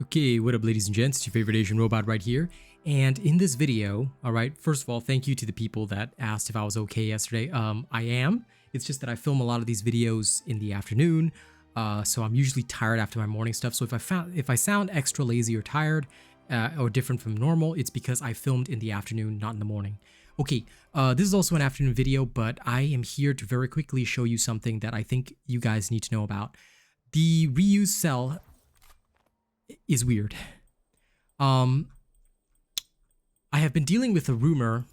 Okay, what up ladies and gents, it's your favorite Asian robot right here. And in this video, alright, first of all, thank you to the people that asked if I was okay yesterday. I am. It's just that I film a lot of these videos in the afternoon, so I'm usually tired after my morning stuff. So if I sound extra lazy or tired, or different from normal, it's because I filmed in the afternoon, not in the morning. Okay, this is also an afternoon video, but I am here to very quickly show you something that I think you guys need to know about. The reuse cell is weird. I have been dealing with a rumor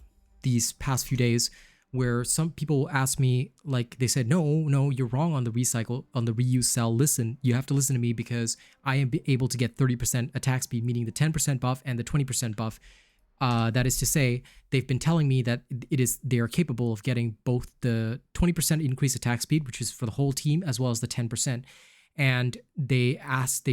these past few days where some people asked me, like, they said, no, you're wrong on the reuse cell. Listen, you have to listen to me because I am able to get 30% attack speed, meaning the 10% buff and the 20% buff. That is to say, they've been telling me that they are capable of getting both the 20% increased attack speed, which is for the whole team, as well as the 10%. And they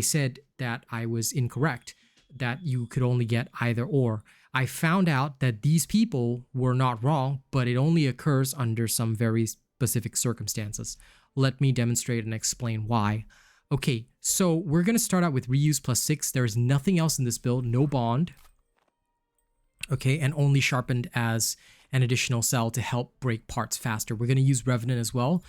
said that I was incorrect, that you could only get either or. I found out that these people were not wrong, but it only occurs under some very specific circumstances. Let me demonstrate and explain why. Okay, so we're going to start out with reuse +6. There is nothing else in this build, no bond. Okay, and only sharpened as an additional cell to help break parts faster. We're going to use Revenant as well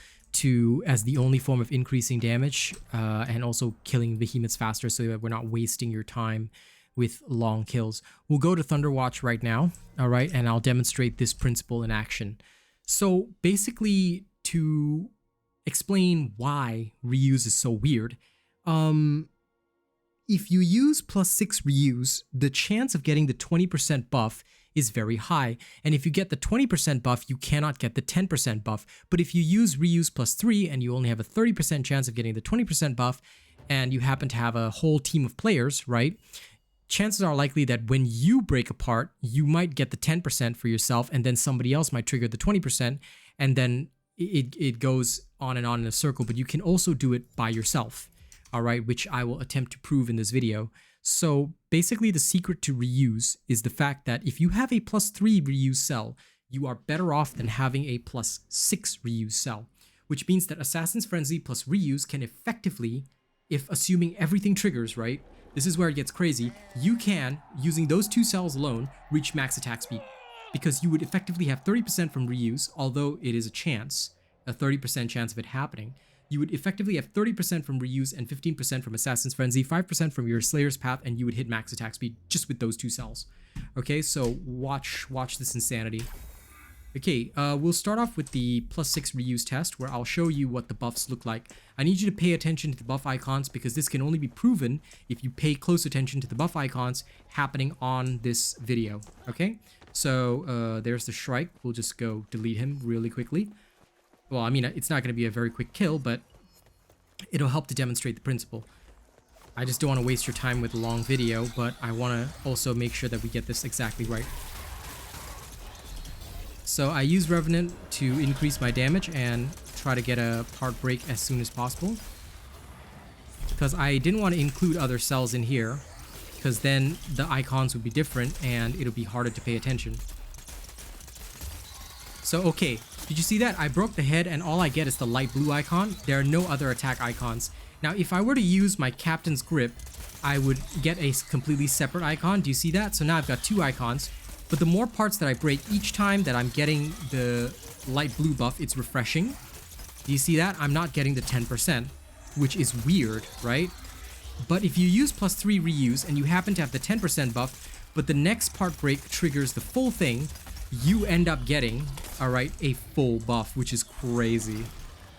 as the only form of increasing damage and also killing behemoths faster so that we're not wasting your time with long kills. We'll go to Thunderwatch right now, all right, and I'll demonstrate this principle in action. So basically, to explain why reuse is so weird, if you use +6 reuse, the chance of getting the 20% buff is very high. And if you get the 20% buff, you cannot get the 10% buff. But if you use reuse +3 and you only have a 30% chance of getting the 20% buff, and you happen to have a whole team of players, right? Chances are likely that when you break apart, you might get the 10% for yourself, and then somebody else might trigger the 20%, and then it goes on and on in a circle. But you can also do it by yourself. All right, which I will attempt to prove in this video. So basically the secret to reuse is the fact that if you have a +3 reuse cell, you are better off than having a +6 reuse cell, which means that Assassin's Frenzy plus reuse can effectively, if assuming everything triggers, right? This is where it gets crazy. You can, using those two cells alone, reach max attack speed because you would effectively have 30% from reuse, although it is a 30% chance of it happening. You would effectively have 30% from reuse and 15% from Assassin's Frenzy, 5% from your Slayer's Path, and you would hit max attack speed just with those two cells. Okay, so watch this insanity. Okay, we'll start off with the +6 reuse test where I'll show you what the buffs look like. I need you to pay attention to the buff icons because this can only be proven if you pay close attention to the buff icons happening on this video. Okay, so there's the Shrike. We'll just go delete him really quickly. Well, I mean, it's not going to be a very quick kill, but it'll help to demonstrate the principle. I just don't want to waste your time with a long video, but I want to also make sure that we get this exactly right. So I use Revenant to increase my damage and try to get a part break as soon as possible. Because I didn't want to include other cells in here, because then the icons would be different and it'll be harder to pay attention. So, okay. Did you see that? I broke the head and all I get is the light blue icon. There are no other attack icons. Now, if I were to use my Captain's Grip, I would get a completely separate icon. Do you see that? So now I've got two icons. But the more parts that I break each time that I'm getting the light blue buff, it's refreshing. Do you see that? I'm not getting the 10%, which is weird, right? But if you use +3 reuse and you happen to have the 10% buff, but the next part break triggers the full thing, you end up getting, all right, a full buff, which is crazy.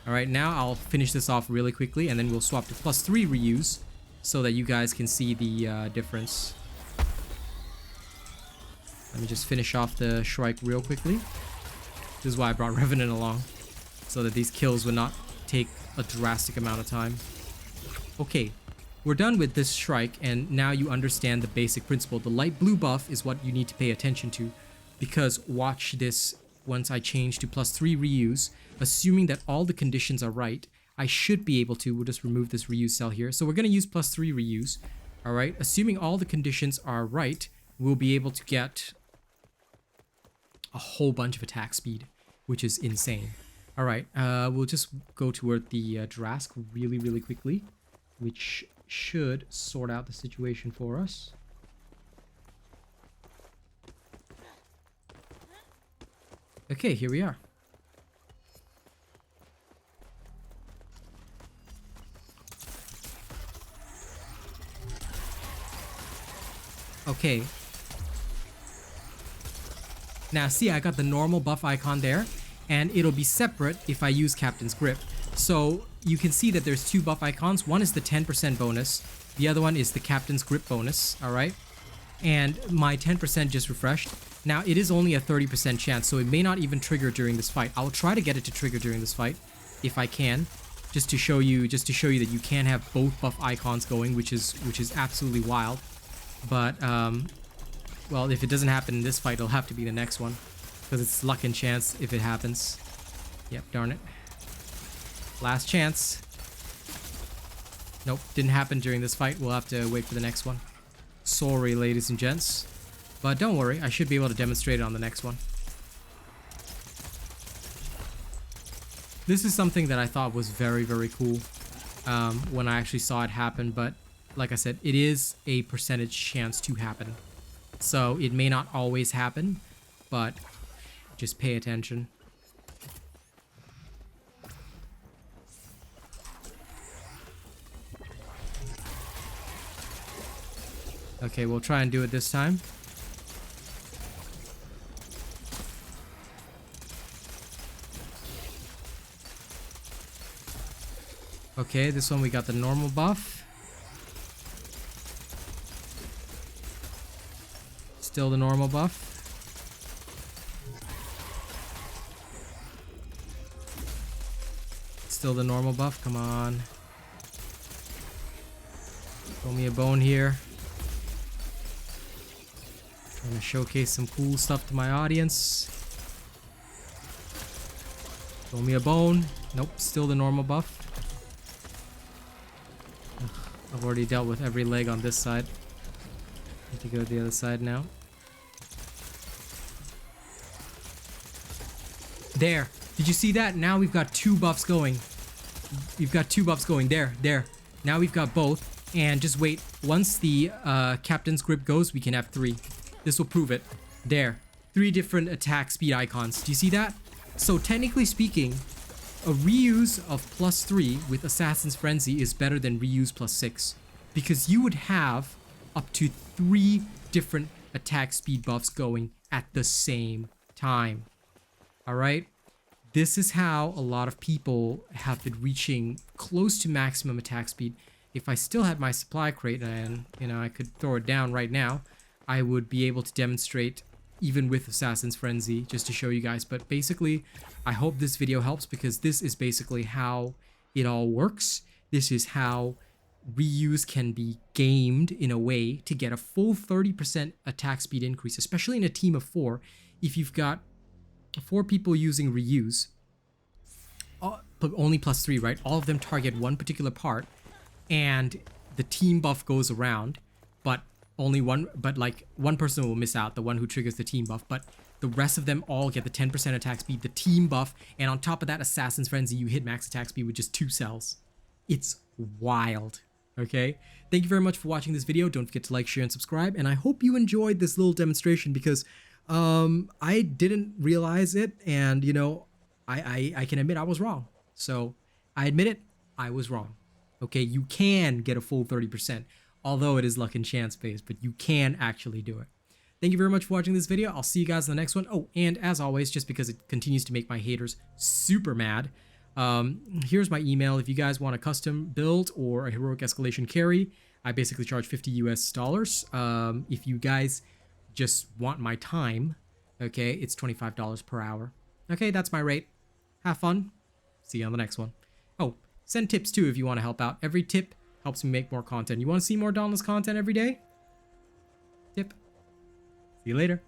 All right, now I'll finish this off really quickly and then we'll swap to +3 reuse so that you guys can see the difference. Let me just finish off the Shrike real quickly. This is why I brought Revenant along, so that these kills would not take a drastic amount of time. Okay, we're done with this Shrike and now you understand the basic principle. The light blue buff is what you need to pay attention to. Because watch this, once I change to +3 reuse, assuming that all the conditions are right, I should be able to, we'll just remove this reuse cell here. So we're going to use +3 reuse, all right? Assuming all the conditions are right, we'll be able to get a whole bunch of attack speed, which is insane. All right, we'll just go toward the Drask really quickly, which should sort out the situation for us. Okay, here we are. Okay. Now see, I got the normal buff icon there, and it'll be separate if I use Captain's Grip. So you can see that there's two buff icons. One is the 10% bonus. The other one is the Captain's Grip bonus, all right? And my 10% just refreshed. Now it is only a 30% chance, so it may not even trigger during this fight. I'll try to get it to trigger during this fight if I can, just to show you that you can have both buff icons going, which is absolutely wild. But well, if it doesn't happen in this fight, it'll have to be the next one, because it's luck and chance if it happens. Yep, darn it. Last chance. Nope, didn't happen during this fight. We'll have to wait for the next one. Sorry, ladies and gents. But don't worry, I should be able to demonstrate it on the next one. This is something that I thought was very, very cool when I actually saw it happen. But like I said, it is a percentage chance to happen. So it may not always happen, but just pay attention. Okay, we'll try and do it this time. Okay, this one we got the normal buff. Still the normal buff. Still the normal buff, come on. Throw me a bone here. Trying to showcase some cool stuff to my audience. Throw me a bone. Nope, still the normal buff. Ugh, I've already dealt with every leg on this side. Need to go to the other side now. There. Did you see that? Now we've got two buffs going. We've got two buffs going. There. Now we've got both. And just wait. Once the Captain's Grip goes, we can have three. This will prove it. There. 3 different attack speed icons. Do you see that? So technically speaking, a reuse of +3 with Assassin's Frenzy is better than reuse +6. Because you would have up to 3 different attack speed buffs going at the same time. Alright? This is how a lot of people have been reaching close to maximum attack speed. If I still had my supply crate and, you know, I could throw it down right now, I would be able to demonstrate even with Assassin's Frenzy just to show you guys. But basically, I hope this video helps, because this is basically how it all works. This is how reuse can be gamed in a way to get a full 30% attack speed increase, especially in a team of 4. If you've got 4 people using reuse, but only +3, right? All of them target one particular part, and the team buff goes around, but only one, but like one person will miss out, the one who triggers the team buff, but the rest of them all get the 10% attack speed, the team buff, and on top of that, Assassin's Frenzy, you hit max attack speed with just 2 cells. It's wild, okay? Thank you very much for watching this video. Don't forget to like, share, and subscribe, and I hope you enjoyed this little demonstration, because I didn't realize it, and you know, I can admit I was wrong. So I admit it, I was wrong. Okay, you can get a full 30%, although it is luck and chance based, but you can actually do it. Thank you very much for watching this video. I'll see you guys in the next one. Oh, and as always, just because it continues to make my haters super mad, here's my email. If you guys want a custom build or a heroic escalation carry, I basically charge $50 US. If you guys just want my time, okay, it's $25 per hour. Okay, that's my rate. Have fun. See you on the next one. Oh, send tips too if you want to help out. Every tip helps me make more content. You want to see more Dauntless content every day? Tip. See you later.